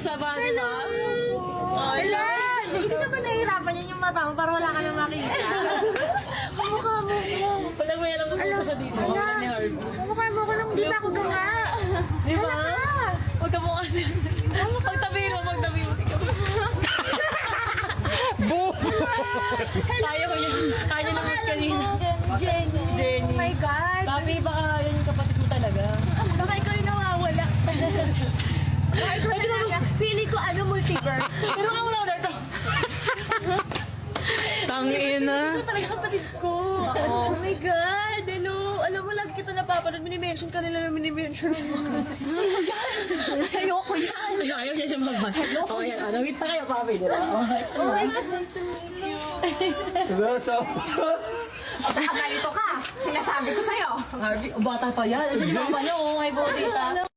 sama, di ba? Wala! Hindi ka ba nahihirapan yan yung mata mo para wala ka na makita? Kamukha mo ko. Walang may alam na siya dito. Wala ni Harvey. Kamukha mo ko nung di pa ako tunga. Di ba? Huwag ka mo kasi. Magtabi mo. Boo! Kaya ko yun. Kaya na mas kanina. Jenny. Jenny. Oh my God. Papi, baka yun yung kapatid mo talaga. Baka ikaw yung nawawala. Baka ikaw talaga. Feeling ko multiverse. Pero ako lang na ito. Tangina. Ito talaga kapatid ko. Oh my God. Alam mo, lagi kita napapanood. Minimension ka nila yung minimension sa mga. Sino yan? Ayoko yan. Ayaw niya siya magbasa. O yan, wait na kayo, Papi, di ba? Oh my God, nice to meet you. Hello, so... Ganito ka. Sinasabi ko sa'yo. Harvey, bata pa yan. Ito yung mama niya, oh, may botita.